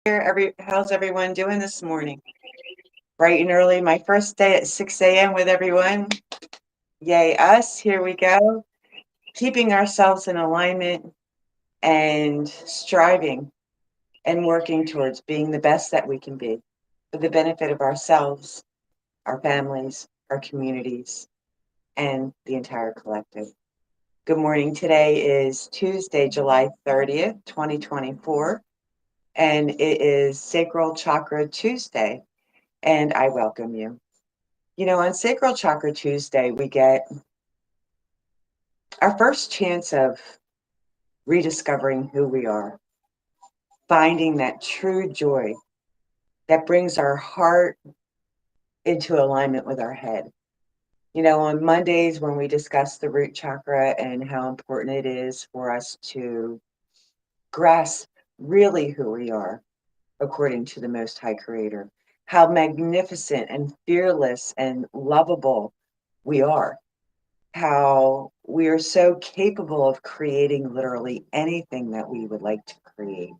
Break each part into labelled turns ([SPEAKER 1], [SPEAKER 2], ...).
[SPEAKER 1] How's everyone doing this morning? Bright and early, my first day at 6 a.m. with everyone. Yay, us. Here we go. Keeping ourselves in alignment and striving and working towards being the best that we can be for the benefit of ourselves, our families, our communities, and the entire collective. Good morning. Today is Tuesday, July 30th, 2024, and it is Sacral Chakra Tuesday. And I welcome you. On Sacral Chakra Tuesday, we get our first chance of rediscovering who we are, finding that true joy that brings our heart into alignment with our head. On Mondays, when we discuss the root chakra and how important it is for us to grasp really who we are, according to the Most High Creator, how magnificent and fearless and lovable we are, how we are so capable of creating literally anything that we would like to create,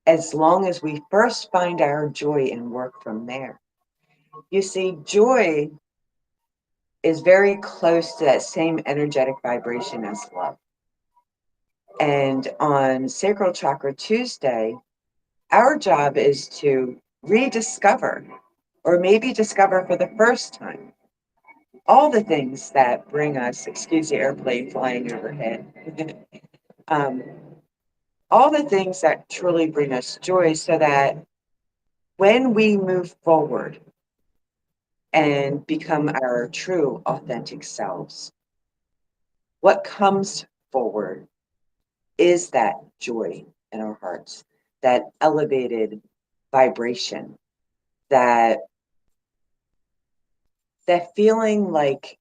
[SPEAKER 1] as long as we first find our joy and work from there. You see, joy is very close to that same energetic vibration as love. And on Sacral Chakra Tuesday, our job is to rediscover, or maybe discover for the first time, all the things that bring us, excuse the airplane flying overhead, um, all the things that truly bring us joy, so that when we move forward and become our true authentic selves, what comes forward is that joy in our hearts, that elevated vibration, that feeling like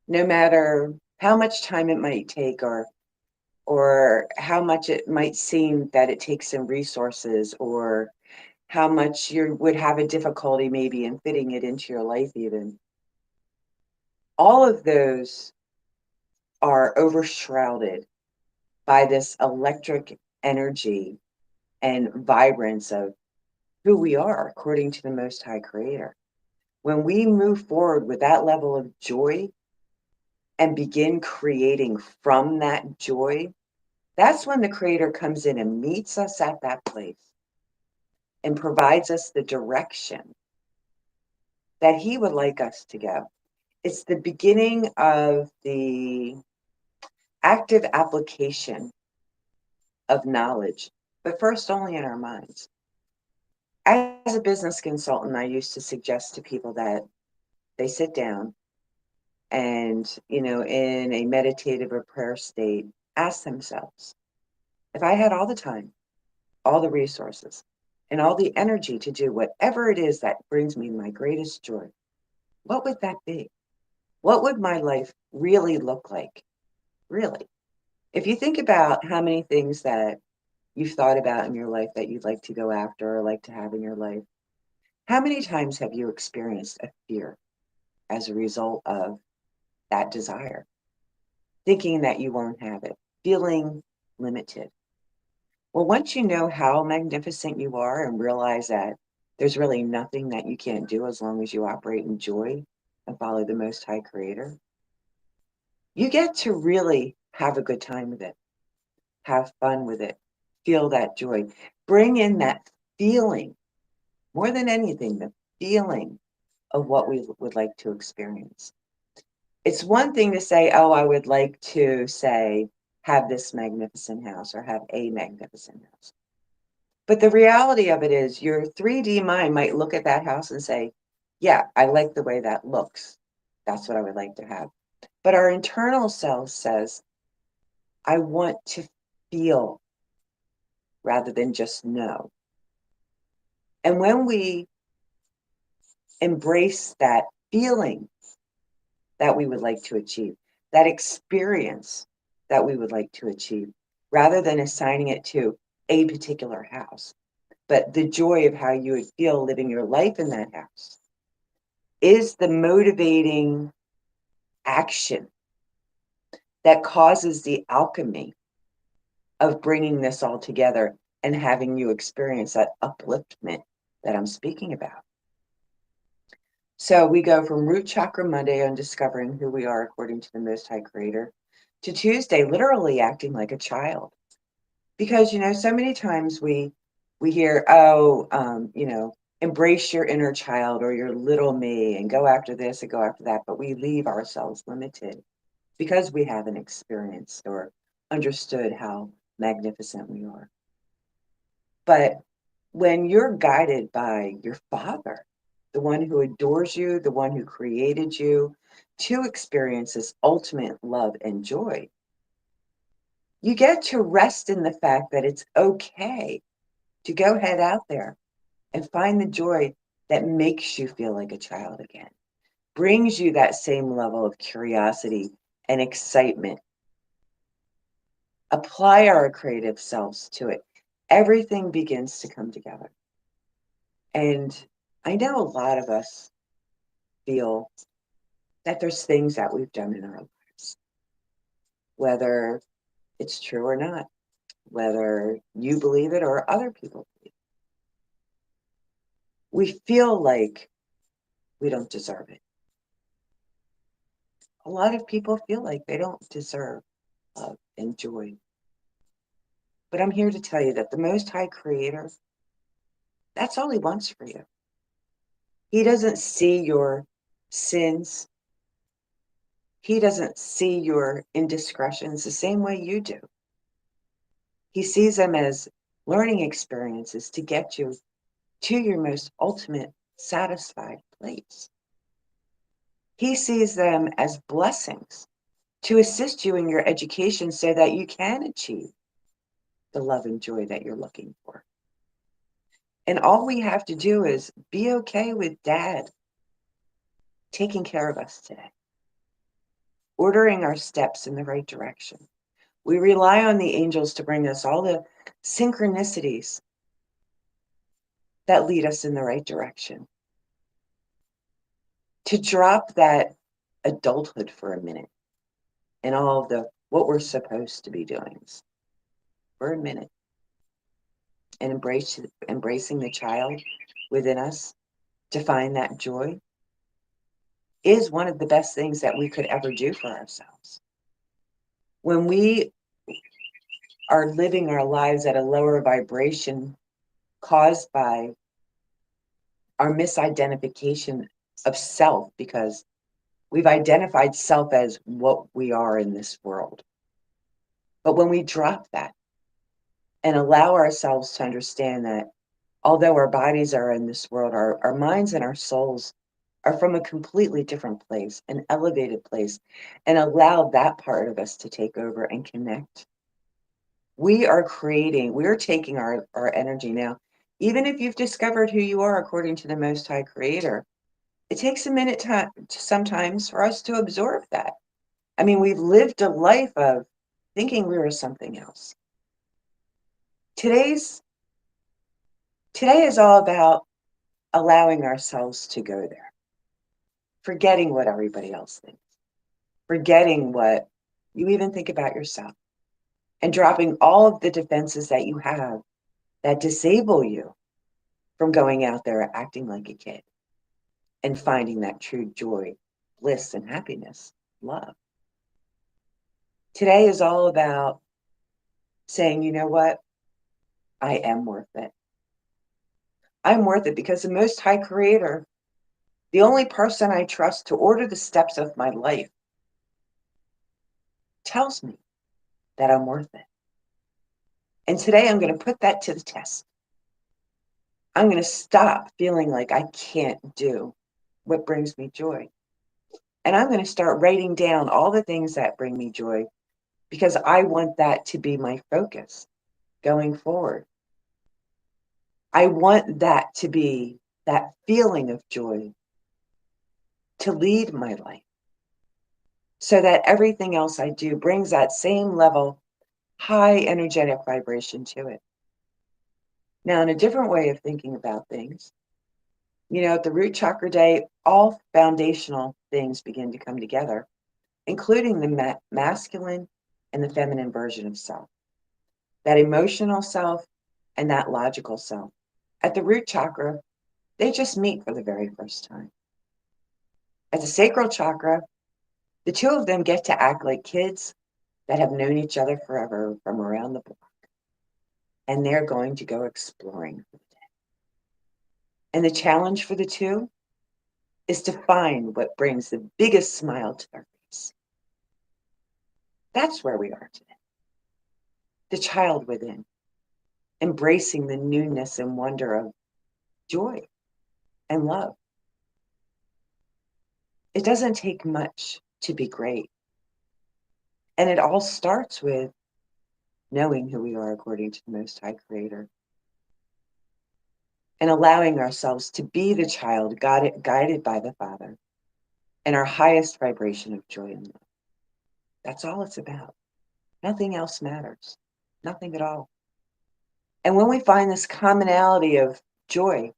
[SPEAKER 1] no matter how much time it might take, or how much it might seem that it takes some resources, or how much you would have a difficulty maybe in fitting it into your life even, all of those are overshrouded by this electric energy and vibrance of who we are according to the Most High Creator. When we move forward with that level of joy and begin creating from that joy, that's when the Creator comes in and meets us at that place and provides us the direction that He would like us to go. It's the beginning of the active application of knowledge, but first only in our minds. As a business consultant, I used to suggest to people that they sit down and, in a meditative or prayer state, ask themselves, if I had all the time, all the resources, and all the energy to do whatever it is that brings me my greatest joy, what would that be? What would my life really look like? Really? If you think about how many things that you've thought about in your life that you'd like to go after or like to have in your life, how many times have you experienced a fear as a result of that desire? Thinking that you won't have it, feeling limited. Well, once you know how magnificent you are and realize that there's really nothing that you can't do as long as you operate in joy and follow the Most High Creator, you get to really have a good time with it, have fun with it, feel that joy, bring in that feeling, more than anything, the feeling of what we would like to experience. It's one thing to say, oh, I would like to, say, have this magnificent house or have a magnificent house. But the reality of it is your 3D mind might look at that house and say, yeah, I like the way that looks. That's what I would like to have. But our internal self says, I want to feel rather than just know. And when we embrace that feeling that we would like to achieve, that experience that we would like to achieve, rather than assigning it to a particular house, but the joy of how you would feel living your life in that house, is the motivating action that causes the alchemy of bringing this all together and having you experience that upliftment that I'm speaking about. So we go from Root Chakra Monday on discovering who we are according to the Most High Creator to Tuesday, literally acting like a child. Because, so many times we hear, embrace your inner child or your little me and go after this and go after that, but we leave ourselves limited because we haven't experienced or understood how magnificent we are. But when you're guided by your Father, the one who adores you, the one who created you, to experience this ultimate love and joy, you get to rest in the fact that it's okay to go head out there and find the joy that makes you feel like a child again, brings you that same level of curiosity and excitement. Apply our creative selves to it. Everything begins to come together. And I know a lot of us feel that there's things that we've done in our lives, whether it's true or not, whether you believe it or other people believe it. We feel like we don't deserve it. A lot of people feel like they don't deserve love and joy. But I'm here to tell you that the Most High Creator, that's all He wants for you. He doesn't see your sins. He doesn't see your indiscretions the same way you do. He sees them as learning experiences to get you to your most ultimate satisfied place. He sees them as blessings to assist you in your education so that you can achieve the love and joy that you're looking for. And all we have to do is be okay with Dad taking care of us today, ordering our steps in the right direction. We rely on the angels to bring us all the synchronicities that lead us in the right direction. To drop that adulthood for a minute and all of the what we're supposed to be doing for a minute and embracing the child within us to find that joy is one of the best things that we could ever do for ourselves. When we are living our lives at a lower vibration caused by our misidentification of self, because we've identified self as what we are in this world. But when we drop that and allow ourselves to understand that although our bodies are in this world, our minds and our souls are from a completely different place, an elevated place, and allow that part of us to take over and connect. We are taking our energy now. Even if you've discovered who you are according to the Most High Creator, it takes a minute sometimes for us to absorb that. I mean, we've lived a life of thinking we were something else. Today is all about allowing ourselves to go there, forgetting what everybody else thinks, forgetting what you even think about yourself, and dropping all of the defenses that you have that disable you from going out there acting like a kid and finding that true joy, bliss, and happiness, love. Today is all about saying, you know what? I am worth it. I'm worth it because the Most High Creator, the only person I trust to order the steps of my life, tells me that I'm worth it. And today I'm going to put that to the test. I'm going to stop feeling like I can't do what brings me joy. And I'm going to start writing down all the things that bring me joy because I want that to be my focus going forward. I want that to be that feeling of joy to lead my life so that everything else I do brings that same level, high energetic vibration to it. Now, in a different way of thinking about things, at the root chakra day, all foundational things begin to come together, including the masculine and the feminine version of self, that emotional self and that logical self. At the root chakra, they just meet for the very first time. At the sacral chakra, the two of them get to act like kids that have known each other forever from around the block. And they're going to go exploring for the day. And the challenge for the two is to find what brings the biggest smile to their face. That's where we are today. The child within, embracing the newness and wonder of joy and love. It doesn't take much to be great. And it all starts with knowing who we are according to the Most High Creator and allowing ourselves to be the child guided by the Father and our highest vibration of joy and love. That's all it's about. Nothing else matters. Nothing at all. And when we find this commonality of joy,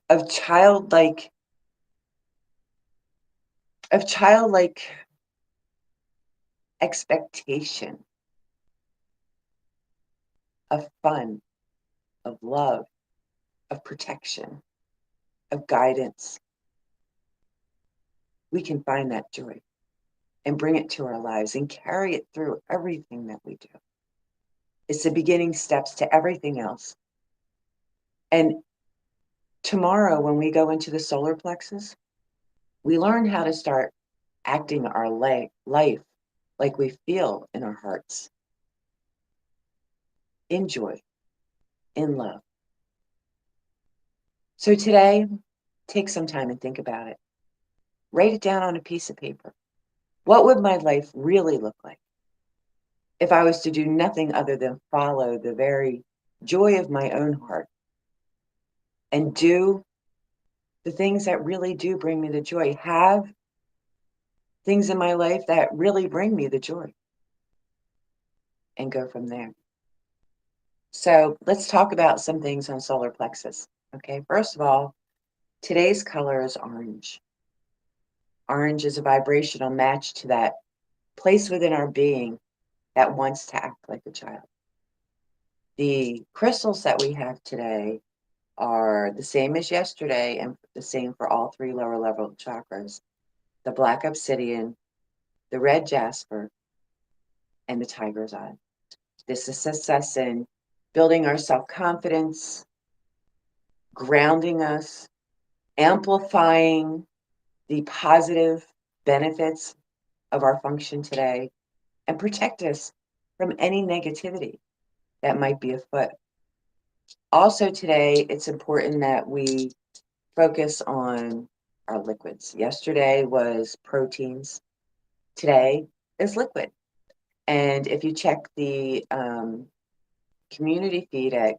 [SPEAKER 1] of childlike expectation, of fun, of love, of protection, of guidance, we can find that joy and bring it to our lives and carry it through everything that we do. It's the beginning steps to everything else. And tomorrow, when we go into the solar plexus, we learn how to start acting our life like we feel in our hearts, in joy, in love. So today, take some time and think about it. Write it down on a piece of paper. What would my life really look like if I was to do nothing other than follow the very joy of my own heart and do the things that really do bring me the joy, have things in my life that really bring me the joy, and go from there. So let's talk about some things on solar plexus. Okay, first of all, today's color is orange. Orange is a vibrational match to that place within our being that wants to act like a child. The crystals that we have today are the same as yesterday and the same for all three lower level chakras: the black obsidian, the red jasper, and the tiger's eye. This assists us in building our self-confidence, grounding us, amplifying the positive benefits of our function today, and protect us from any negativity that might be afoot. Also today, it's important that we focus on our liquids. Yesterday was proteins. Today is liquid. And if you check the community feed at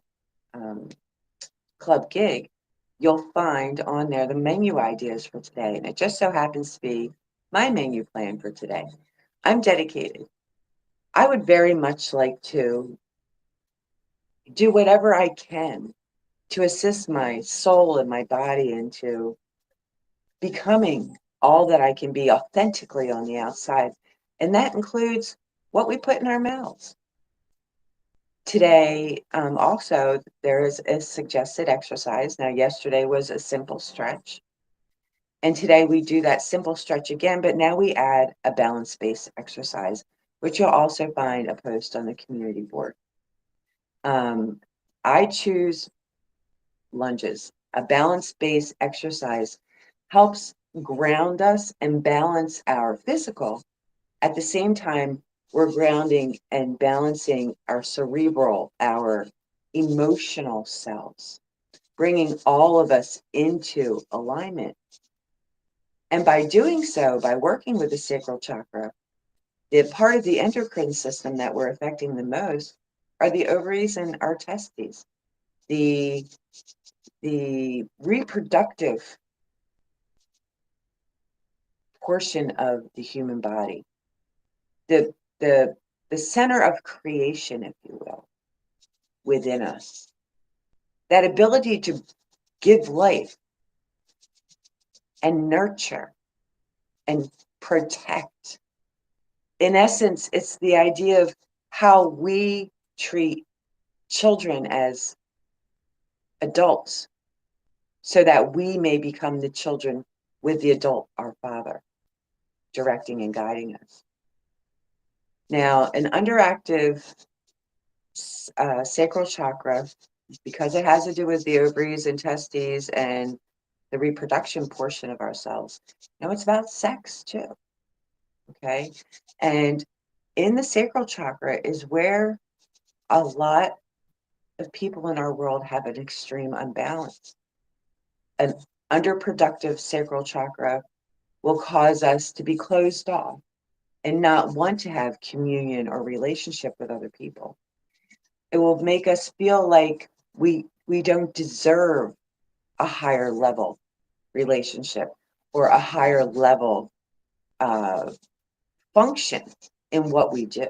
[SPEAKER 1] Club Gig, you'll find on there the menu ideas for today. And it just so happens to be my menu plan for today. I'm dedicated. I would very much like to do whatever I can to assist my soul and my body into becoming all that I can be authentically on the outside. And that includes what we put in our mouths. Today, also, there is a suggested exercise. Now, yesterday was a simple stretch. And today we do that simple stretch again, but now we add a balance-based exercise, which you'll also find a post on the community board. I choose lunges. A balance-based exercise helps ground us and balance our physical. At the same time, we're grounding and balancing our cerebral, our emotional selves, bringing all of us into alignment. And by doing so, by working with the sacral chakra, the part of the endocrine system that we're affecting the most are the ovaries and our testes, the reproductive portion of the human body, the center of creation, if you will, within us. That ability to give life and nurture and protect. In essence, it's the idea of how we treat children as adults so that we may become the children with the adult, our Father, directing and guiding us. Now, an underactive sacral chakra, because it has to do with the ovaries and testes and the reproduction portion of ourselves. Now, it's about sex too, okay? And in the sacral chakra is where a lot of people in our world have an extreme unbalance. An underproductive sacral chakra will cause us to be closed off and not want to have communion or relationship with other people. It will make us feel like we don't deserve a higher level relationship or a higher level function in what we do.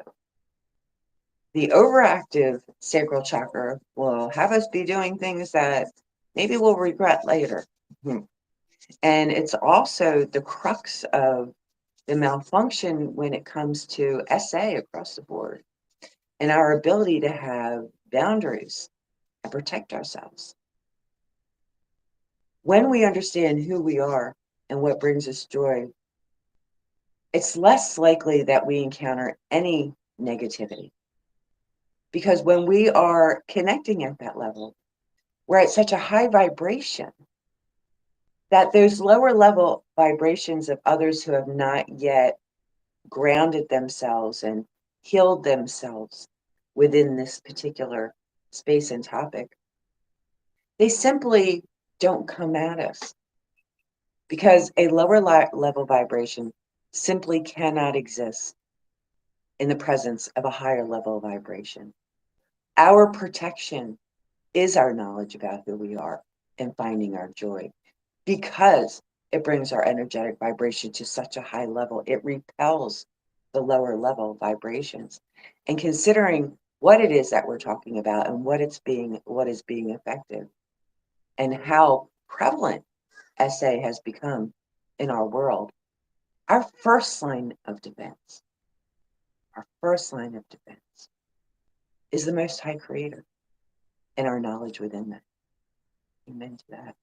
[SPEAKER 1] The overactive sacral chakra will have us be doing things that maybe we'll regret later. And it's also the crux of the malfunction when it comes to SA across the board and our ability to have boundaries and protect ourselves. When we understand who we are and what brings us joy, it's less likely that we encounter any negativity. Because when we are connecting at that level, we're at such a high vibration that those lower level vibrations of others who have not yet grounded themselves and healed themselves within this particular space and topic, they simply don't come at us because a lower level vibration simply cannot exist in the presence of a higher level vibration. Our protection is our knowledge about who we are and finding our joy, because it brings our energetic vibration to such a high level. It repels the lower level vibrations. And considering what it is that we're talking about and what is being effective and how prevalent SA has become in our world, our first line of defense is the Most High Creator and our knowledge within that. Amen to that.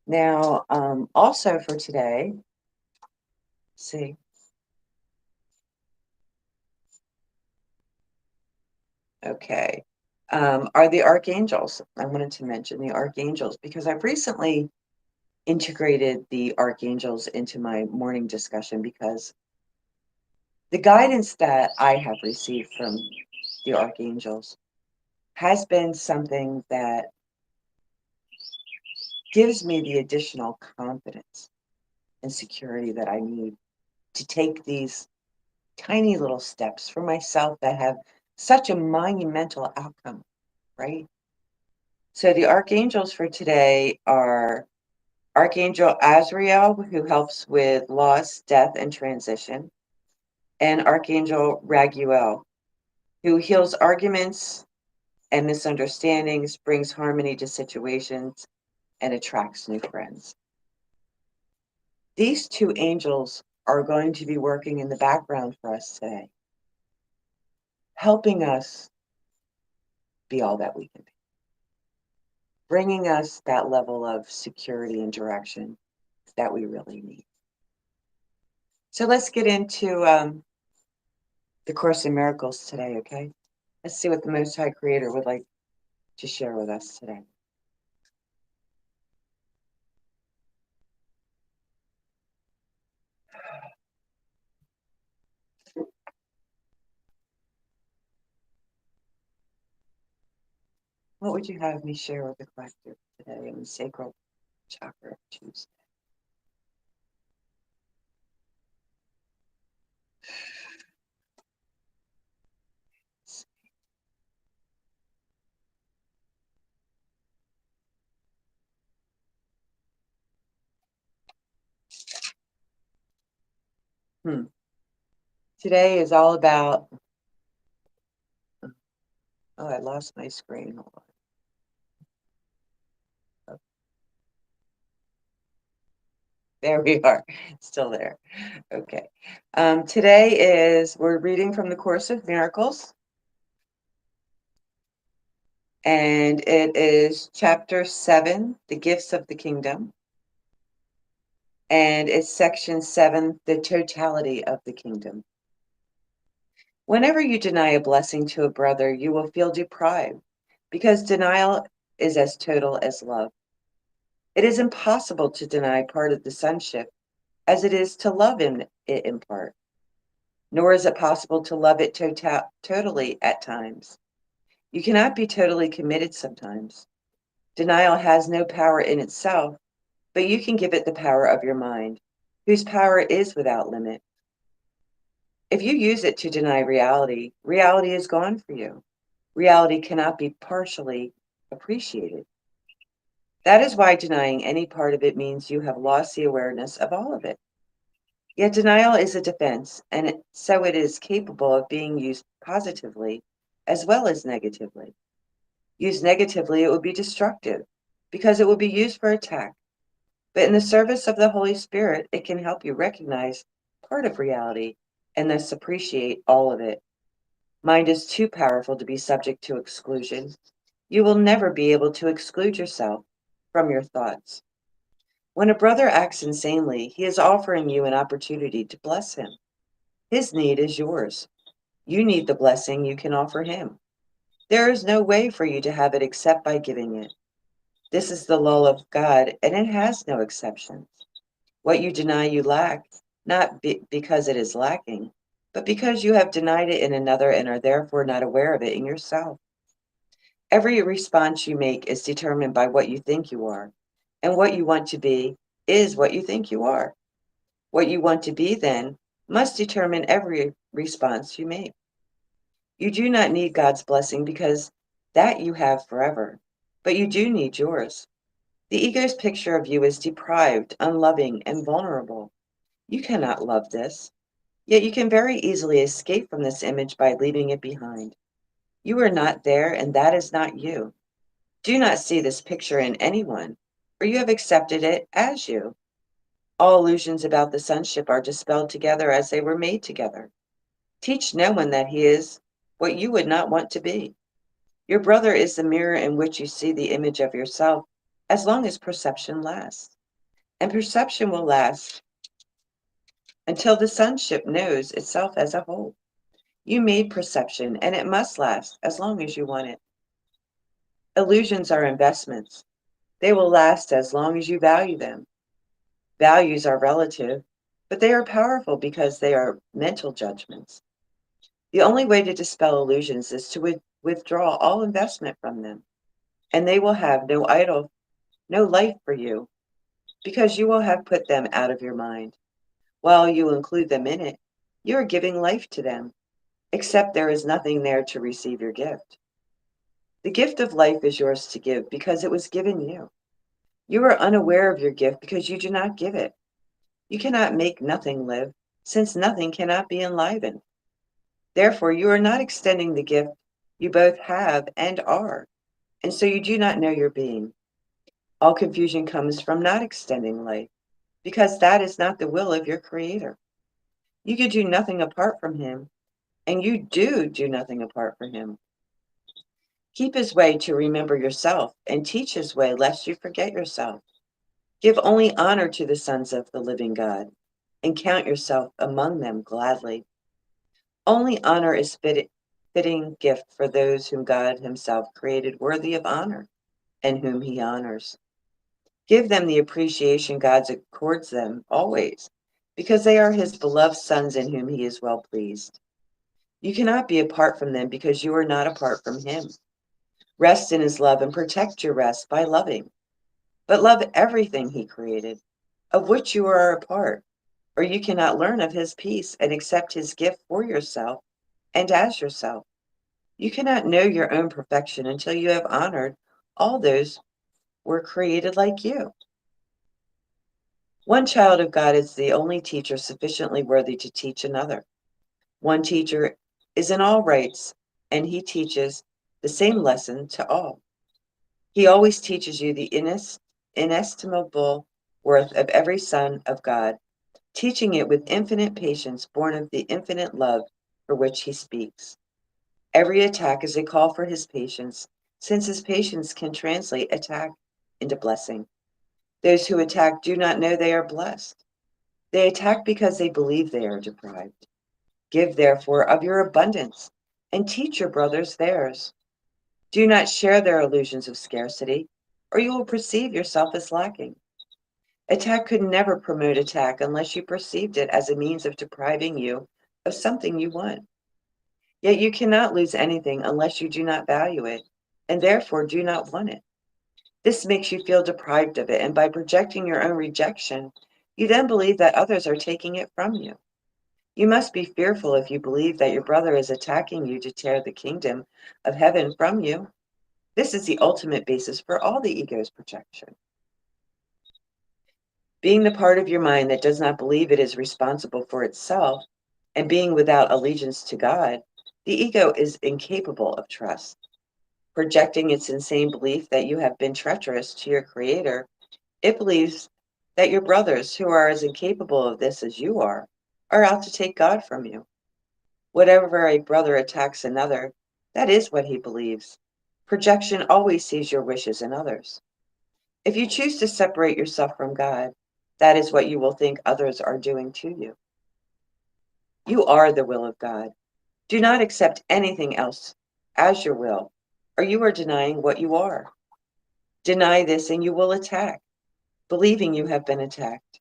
[SPEAKER 1] Now, also for today, see. Okay. Are the archangels. I wanted to mention the archangels because I've recently integrated the archangels into my morning discussion because the guidance that I have received from the archangels has been something that gives me the additional confidence and security that I need to take these tiny little steps for myself that have such a monumental outcome, right? So the archangels for today are Archangel Azrael, who helps with loss, death, and transition, and Archangel Raguel, who heals arguments and misunderstandings, brings harmony to situations, and attracts new friends. These two angels are going to be working in the background for us today, helping us be all that we can be, bringing us that level of security and direction that we really need. So let's get into the Course in Miracles today, okay? Let's see what the Most High Creator would like to share with us today. What would you have me share with the collective today on the Sacral Chakra Tuesday? Today is all about, oh, I lost my screen. Hold on. Oh, there we are, still there. Okay. Today we're reading from the Course of Miracles. And it is chapter 7, The Gifts of the Kingdom. And it's section 7, The Totality of the Kingdom. Whenever you deny a blessing to a brother, you will feel deprived, because denial is as total as love. It is impossible to deny part of the sonship as it is to love it in part, nor is it possible to love it totally at times. You cannot be totally committed sometimes. Denial has no power in itself, but you can give it the power of your mind, whose power is without limit. If you use it to deny reality, reality is gone for you. Reality cannot be partially appreciated. That is why denying any part of it means you have lost the awareness of all of it. Yet denial is a defense, and so it is capable of being used positively as well as negatively. Used negatively, it would be destructive, because it would be used for attack. But in the service of the Holy Spirit, it can help you recognize part of reality and thus appreciate all of it. Mind is too powerful to be subject to exclusion. You will never be able to exclude yourself from your thoughts. When a brother acts insanely, he is offering you an opportunity to bless him. His need is yours. You need the blessing you can offer him. There is no way for you to have it except by giving it. This is the law of God, and it has no exceptions. What you deny you lack, not because it is lacking, but because you have denied it in another and are therefore not aware of it in yourself. Every response you make is determined by what you think you are, and what you want to be is what you think you are. What you want to be, then, must determine every response you make. You do not need God's blessing because that you have forever, but you do need yours. The ego's picture of you is deprived, unloving, and vulnerable. You cannot love this, yet you can very easily escape from this image by leaving it behind. You are not there, and that is not you. Do not see this picture in anyone, for you have accepted it as you. All illusions about the sonship are dispelled together as they were made together. Teach no one that he is what you would not want to be. Your brother is the mirror in which you see the image of yourself as long as perception lasts. And perception will last until the sonship knows itself as a whole. You made perception, and it must last as long as you want it. Illusions are investments. They will last as long as you value them. Values are relative, but they are powerful because they are mental judgments. The only way to dispel illusions is to withdraw all investment from them, and they will have no life for you, because you will have put them out of your mind. While you include them in it, you are giving life to them, except there is nothing there to receive your gift. The gift of life is yours to give because it was given you. You are unaware of your gift because you do not give it. You cannot make nothing live, since nothing cannot be enlivened. Therefore, you are not extending the gift you both have and are, and so you do not know your being. All confusion comes from not extending life, because that is not the will of your Creator. You could do nothing apart from Him, and you do nothing apart from Him. Keep His way to remember yourself, and teach His way lest you forget yourself. Give only honor to the sons of the living God, and count yourself among them gladly. Only honor is fitting gift for those whom God Himself created worthy of honor, and whom He honors. Give them the appreciation God accords them always, because they are His beloved sons in whom He is well pleased. You cannot be apart from them because you are not apart from Him. Rest in His love and protect your rest by loving. But love everything He created, of which you are a part, or you cannot learn of His peace and accept His gift for yourself and as yourself. You cannot know your own perfection until you have honored all those who were created like you. One child of God is the only teacher sufficiently worthy to teach another. One teacher is in all rights, and he teaches the same lesson to all. He always teaches you the inestimable worth of every son of God, teaching it with infinite patience, born of the infinite love for which he speaks. Every attack is a call for his patience, since his patience can translate attack into blessing. Those who attack do not know they are blessed. They attack because they believe they are deprived. Give therefore of your abundance, and teach your brothers theirs. Do not share their illusions of scarcity, or you will perceive yourself as lacking. Attack could never promote attack unless you perceived it as a means of depriving you of something you want. Yet you cannot lose anything unless you do not value it, and therefore do not want it. This makes you feel deprived of it, and by projecting your own rejection, you then believe that others are taking it from you. You must be fearful if you believe that your brother is attacking you to tear the kingdom of heaven from you. This is the ultimate basis for all the ego's projection. Being the part of your mind that does not believe it is responsible for itself, and being without allegiance to God, the ego is incapable of trust. Projecting its insane belief that you have been treacherous to your Creator, it believes that your brothers, who are as incapable of this as you are out to take God from you. Whatever a brother attacks another, that is what he believes. Projection always sees your wishes in others. If you choose to separate yourself from God, that is what you will think others are doing to you. You are the will of God. Do not accept anything else as your will, or you are denying what you are. Deny this and you will attack, believing you have been attacked.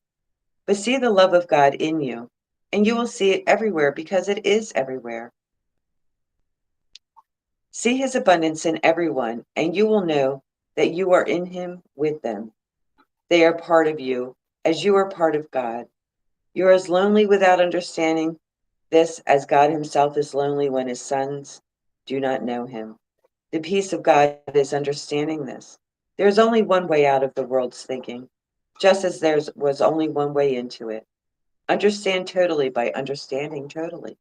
[SPEAKER 1] But see the love of God in you, and you will see it everywhere because it is everywhere. See his abundance in everyone, and you will know that you are in him with them. They are part of you, as you are part of God. You are as lonely without understanding this as God himself is lonely when his sons do not know him. The peace of God is understanding this. There is only one way out of the world's thinking, just as there was only one way into it. Understand totally by understanding totally.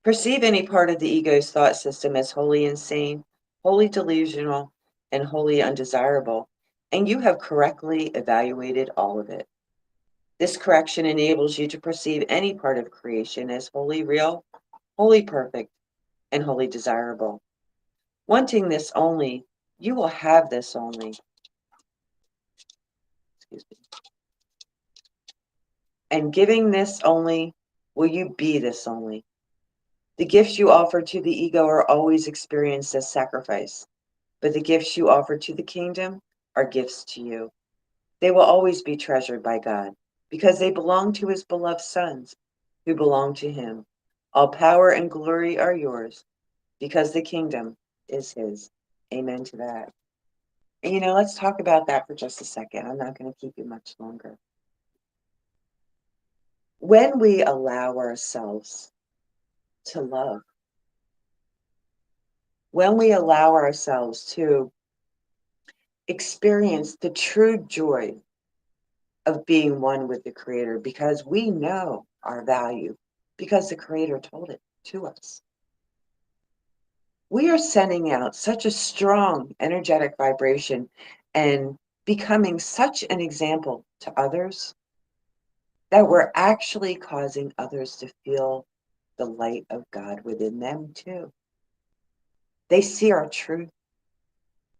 [SPEAKER 1] Perceive any part of the ego's thought system as wholly insane, wholly delusional, and wholly undesirable, and you have correctly evaluated all of it. This correction enables you to perceive any part of creation as wholly real, wholly perfect, and wholly desirable. Wanting this only, you will have this only. Excuse me. And giving this only, will you be this only. The gifts you offer to the ego are always experienced as sacrifice, but the gifts you offer to the kingdom are gifts to you. They will always be treasured by God because they belong to his beloved sons who belong to him. All power and glory are yours because the kingdom is his. Amen to that. And let's talk about that for just a second. I'm not going to keep you much longer. When we allow ourselves to love, when we allow ourselves to experience the true joy of being one with the Creator, because we know our value, because the Creator told it to us, we are sending out such a strong energetic vibration and becoming such an example to others that we're actually causing others to feel the light of God within them too. They see our truth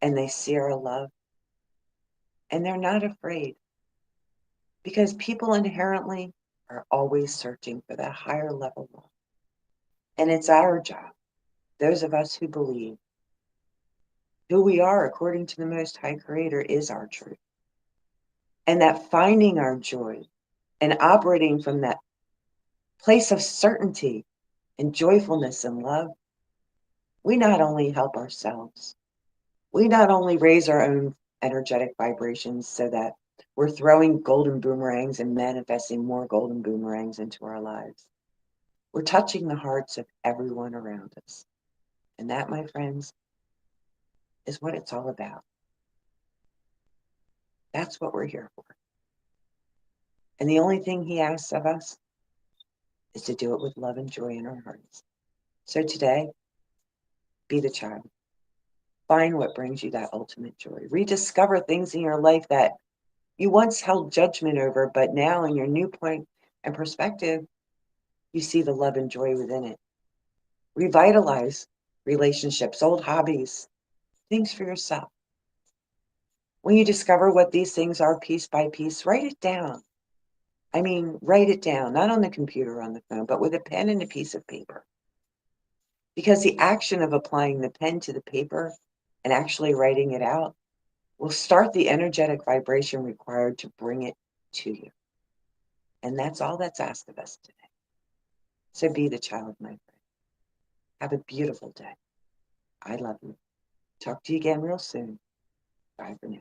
[SPEAKER 1] and they see our love, and they're not afraid, because people inherently are always searching for that higher level love. And it's our job, those of us who believe who we are according to the Most High Creator is our truth. And that finding our joy and operating from that place of certainty and joyfulness and love, we not only help ourselves, we not only raise our own energetic vibrations so that we're throwing golden boomerangs and manifesting more golden boomerangs into our lives. We're touching the hearts of everyone around us. And that, my friends, is what it's all about. That's what we're here for. And the only thing he asks of us is to do it with love and joy in our hearts. So today, be the child. Find what brings you that ultimate joy. Rediscover things in your life that you once held judgment over, but now in your new point and perspective, you see the love and joy within it. Revitalize relationships, old hobbies, things for yourself. When you discover what these things are piece by piece, write it down. I mean, write it down, not on the computer or on the phone, but with a pen and a piece of paper. Because the action of applying the pen to the paper and actually writing it out will start the energetic vibration required to bring it to you. And that's all that's asked of us today. So be the child, my friend. Have a beautiful day. I love you. Talk to you again real soon. Bye for now.